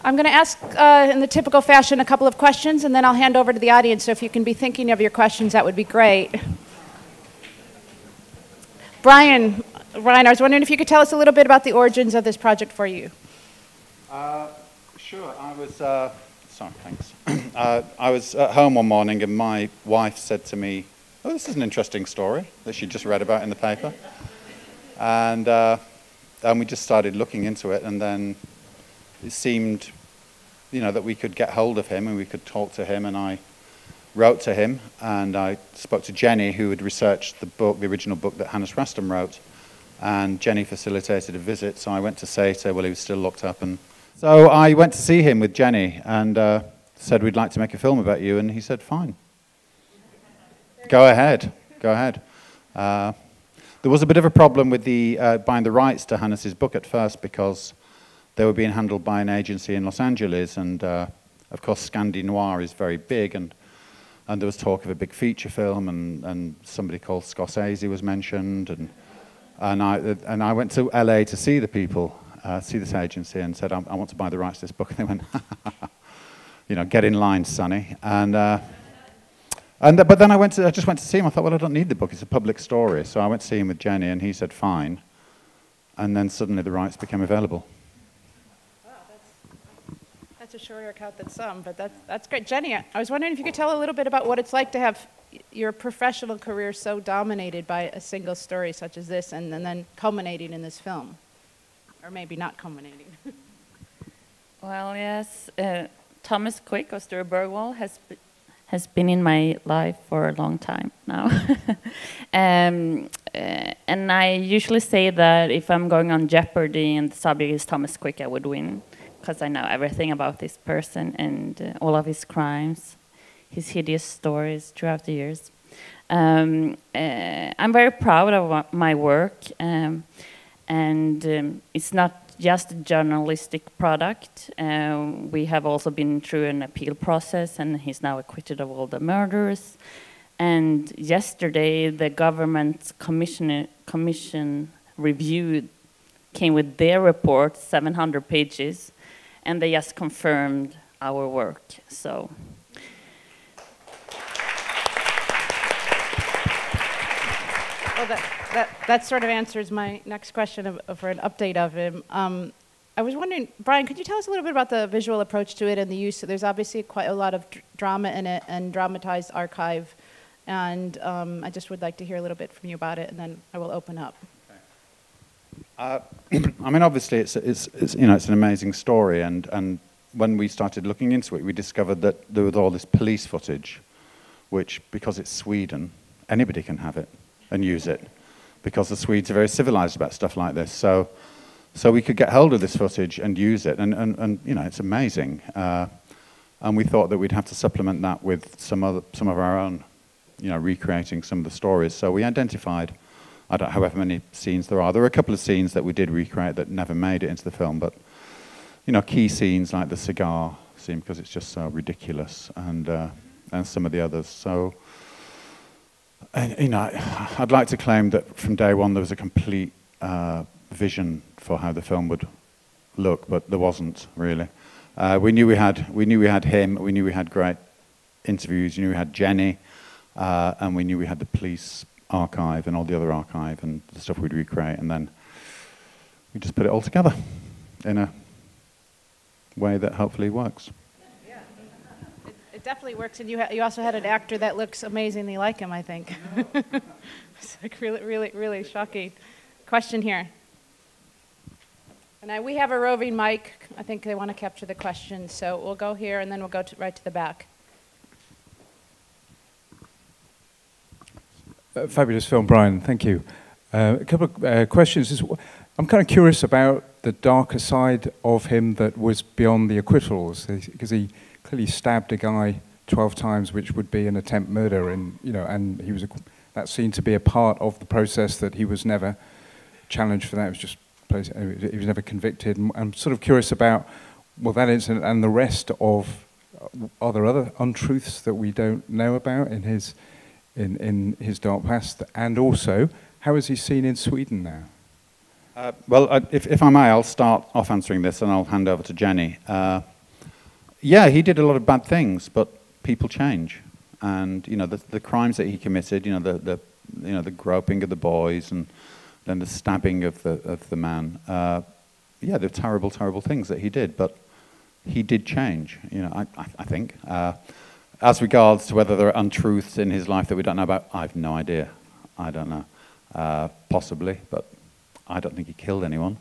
I'm going to ask, in the typical fashion, a couple of questions, and then I'll hand over to the audience. So if you can be thinking of your questions, that would be great. Ryan, I was wondering if you could tell us a little bit about the origins of this project for you. Sure. I was sorry, thanks. I was at home one morning, and my wife said to me, "Oh, this is an interesting story that she just read about in the paper," and we just started looking into it, and then it seemed, that we could get hold of him and we could talk to him, and I wrote to him, and I spoke to Jenny, who had researched the original book that Hannes Rastum wrote, and Jenny facilitated a visit, so I went to Sata while he was still locked up, and so I went to see him with Jenny and said, "We'd like to make a film about you," and he said, "Fine. Go ahead. There was a bit of a problem with the buying the rights to Hannes's book at first, because they were being handled by an agency in Los Angeles, and of course Scandi Noir is very big, and there was talk of a big feature film, and somebody called Scorsese was mentioned, and I went to LA to see the people, see this agency, and said, I want to buy the rights to this book, and they went, get in line, sonny, but then I just went to see him. I thought, well, I don't need the book, it's a public story, so I went to see him with Jenny, and he said, fine, and then suddenly the rights became available. That's a shorter account than some, but that's great. Jenny, I was wondering if you could tell a little bit about what it's like to have your professional career so dominated by a single story such as this, and then culminating in this film, or maybe not culminating. Well, yes, Thomas Quick of Sture Bergwall has been in my life for a long time now. And I usually say that if I'm going on Jeopardy and the subject is Thomas Quick, I would win, because I know everything about this person and all of his crimes, his hideous stories throughout the years. I'm very proud of my work, and it's not just a journalistic product. We have also been through an appeal process, and he's now acquitted of all the murders. And yesterday, the government commission review came with their report, 700 pages, and they just confirmed our work. So. Well, that sort of answers my next question for an update of him. I was wondering, Brian, could you tell us a little bit about the visual approach to it and the use? There's obviously quite a lot of drama in it and dramatized archive, and I just would like to hear a little bit from you about it, and then I will open up. I mean, obviously, it's an amazing story, and when we started looking into it, we discovered that there was all this police footage, which, because it's Sweden, anybody can have it and use it, because the Swedes are very civilized about stuff like this. So we could get hold of this footage and use it, and it's amazing. And we thought that we'd have to supplement that with some of our own, recreating some of the stories. So we identified, I don't know however many scenes there are. There were a couple of scenes that we did recreate that never made it into the film, but key scenes like the cigar scene, because it's just so ridiculous, and some of the others. So, I'd like to claim that from day one there was a complete vision for how the film would look, but there wasn't really. We knew we had him. We knew we had great interviews. We knew we had Jenny, and we knew we had the police archive and all the other archive and the stuff we'd recreate, and then we just put it all together in a way that hopefully works. Yeah, it definitely works, and you also had an actor that looks amazingly like him, I think. It's like really shocking. Question here. And we have a roving mic. I think they want to capture the question, so we'll go here and then we'll go right to the back. Fabulous film, Brian. Thank you. A couple of questions. I'm kind of curious about the darker side of him that was beyond the acquittals, because he clearly stabbed a guy 12 times, which would be an attempt murder, and he was that seemed to be a part of the process that he was never challenged for that. It was just he was never convicted. And I'm sort of curious about that incident and the rest of. Are there other untruths that we don't know about in his dark past? And also, how is he seen in Sweden now? Well, if I may, I'll start off answering this, and I'll hand over to Jenny. Yeah, he did a lot of bad things, but people change, and the crimes that he committed, the groping of the boys, and then the stabbing of the man. Yeah, they're terrible, terrible things that he did, but he did change. I think. As regards to whether there are untruths in his life that we don't know about, I have no idea. I don't know. Possibly, but I don't think he killed anyone.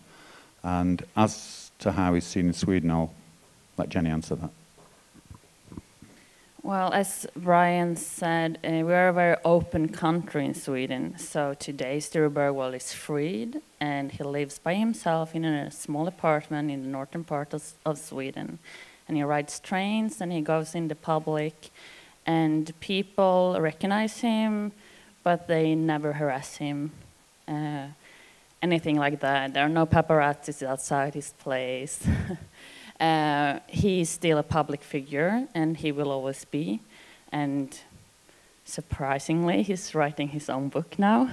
And as to how he's seen in Sweden, I'll let Jenny answer that. Well, as Brian said, we are a very open country in Sweden. So today Sture Bergwall is freed, and he lives by himself in a small apartment in the northern part of Sweden. And he rides trains, and he goes in the public, and people recognize him, but they never harass him, anything like that. There are no paparazzis outside his place. He's still a public figure, and he will always be. And surprisingly, he's writing his own book now.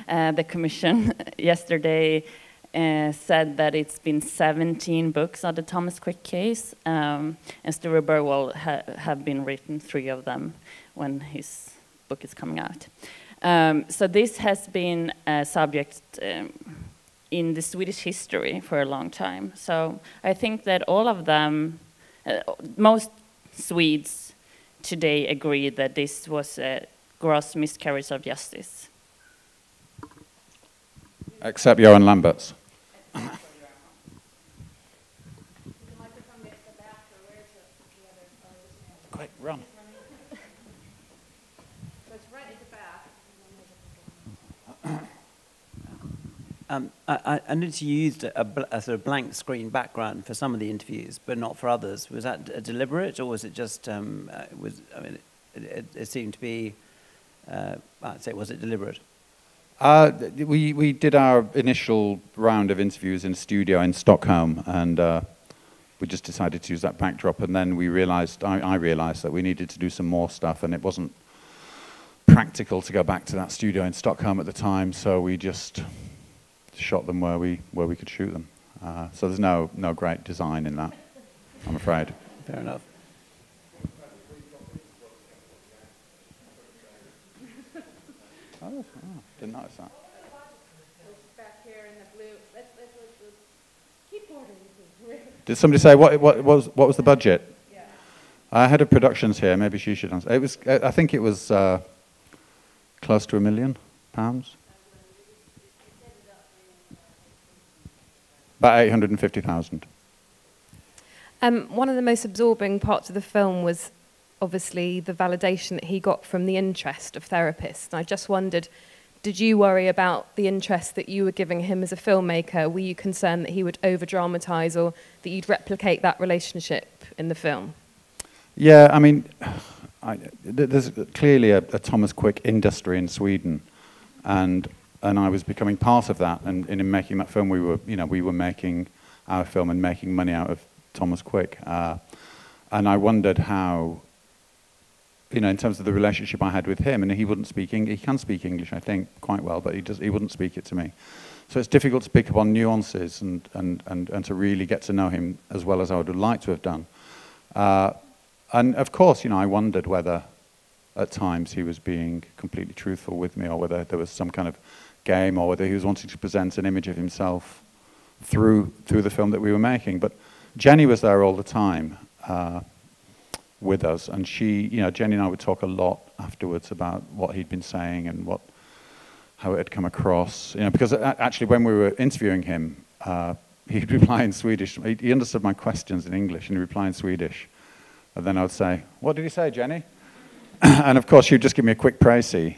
The commission yesterday said that it's been 17 books on the Thomas Quick case, and Sture Bergwall have been written 3 of them when his book is coming out. So this has been a subject in the Swedish history for a long time. So I think that all of them, most Swedes today agree that this was a gross miscarriage of justice. Except Johan Lamberts. Quick, run. So it's right at the back. I noticed you used a sort of blank screen background for some of the interviews, but not for others. Was that deliberate, or was it just? It seemed to be. I'd say, was it deliberate? We did our initial round of interviews in a studio in Stockholm, and we just decided to use that backdrop. And then we realized, I realized that we needed to do some more stuff, and it wasn't practical to go back to that studio in Stockholm at the time. So we just shot them where we could shoot them. So there's no great design in that, I'm afraid. Fair enough. Oh, didn't notice that. back here in the blue. Let's keep ordering. Did somebody say what was the budget? Yeah. Head of productions here. Maybe she should answer. It was. I think it was close to £1 million. About 850,000. One of the most absorbing parts of the film was obviously the validation that he got from the interest of therapists. And I just wondered, did you worry about the interest that you were giving him as a filmmaker? Were you concerned that he would over-dramatize, or that you'd replicate that relationship in the film? Yeah, I mean, there's clearly a Thomas Quick industry in Sweden, and I was becoming part of that. And in making that film, we were making our film and making money out of Thomas Quick. And I wondered how, in terms of the relationship I had with him, and he wouldn't speak English. He can speak English, I think, quite well, but he wouldn't speak it to me. So it's difficult to pick up on nuances and to really get to know him as well as I would have liked to have done. And of course, I wondered whether at times he was being completely truthful with me, or whether there was some kind of game, or whether he was wanting to present an image of himself through the film that we were making. But Jenny was there all the time with us, and Jenny and I would talk a lot afterwards about what he'd been saying and how it had come across. Because actually when we were interviewing him, he'd reply in Swedish. He understood my questions in English, and he'd reply in Swedish. And then I would say, "What did he say, Jenny?" And of course, she'd just give me a quick précis.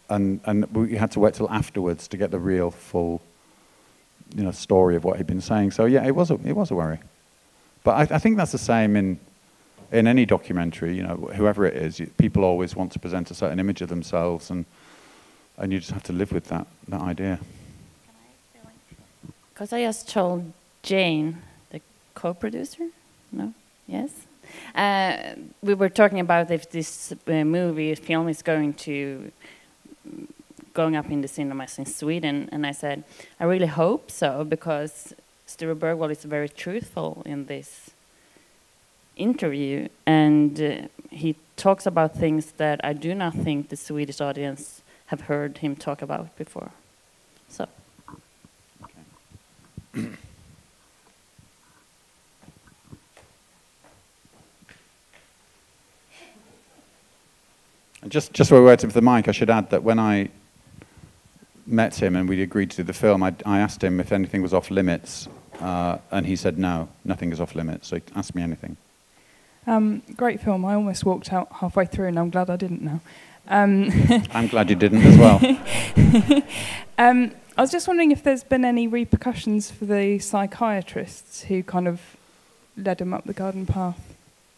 And we had to wait till afterwards to get the real, full, story of what he'd been saying. So yeah, it was a worry. But I think that's the same in any documentary. Whoever it is, people always want to present a certain image of themselves, and you just have to live with that idea. Because I just told Jane, the co-producer, no, yes, we were talking about if this film is going to going up in the cinemas in Sweden, and I said, I really hope so, because Sture Bergwall is very truthful in this interview, and he talks about things that I do not think the Swedish audience have heard him talk about before. So. Okay. Just while we're waiting for the mic, I should add that when I met him and we agreed to do the film, I asked him if anything was off limits, and he said no, nothing is off limits, so he asked me anything. Great film. I almost walked out halfway through, and I'm glad I didn't now. I'm glad you didn't as well. I was just wondering if there's been any repercussions for the psychiatrists who kind of led him up the garden path.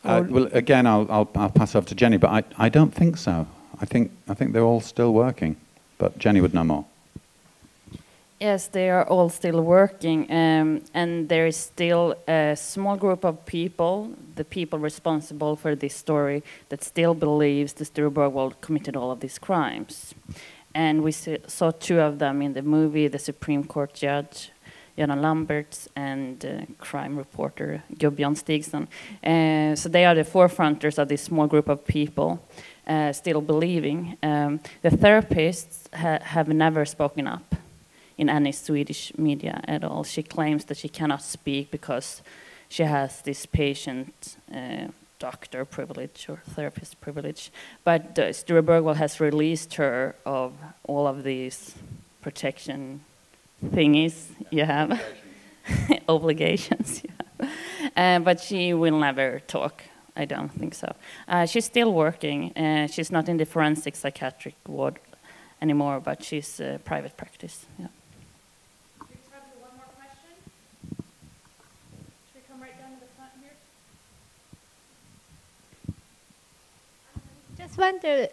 Well, again, I'll pass over to Jenny, but I don't think so. I think they're all still working, but Jenny would know more. Yes, they are all still working, and there is still a small group of people, the people responsible for this story, that still believes the Sture Bergwall committed all of these crimes. And we saw two of them in the movie, the Supreme Court judge, Göran Lamberts, and crime reporter Gubbjörn Stigson. So they are the forefronters of this small group of people still believing. The therapists have never spoken up in any Swedish media at all. She claims that she cannot speak because she has this patient doctor privilege or therapist privilege. But Sture Bergwall has released her of all of these protection thingies you have, obligations. Yeah. But she will never talk. I don't think so. She's still working. She's not in the forensic psychiatric ward anymore, but she's private practice. Yeah. One more question. Should we come right down to the front here? Just wonder,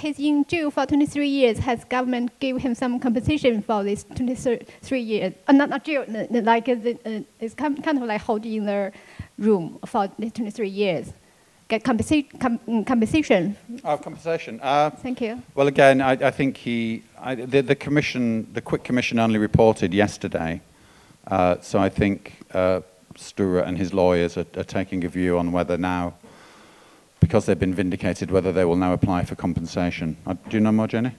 he's in jail for 23 years. Has government give him some compensation for this 23 years? Not jail, like it's kind of like holding in the room for the 23 years. Get compensation. Oh, compensation. Thank you. Well, again, I think the commission, the Quick Commission, only reported yesterday, so I think Sture and his lawyers are taking a view on whether now, because they've been vindicated, whether they will now apply for compensation. Do you know more, Jenny?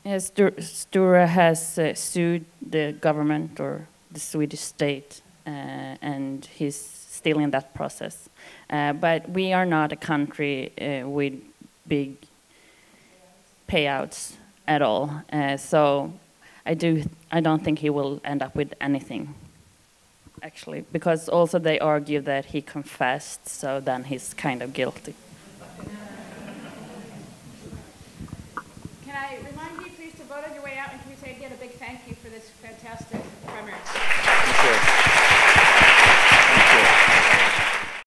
Yes, Sture has sued the government or the Swedish state, and he's still in that process. But we are not a country with big payouts at all. So I don't think he will end up with anything, actually, because also they argue that he confessed, so then he's kind of guilty. Can I remind you, please, to vote on your way out, and can we say again a big thank you for this fantastic premiere? Thank you.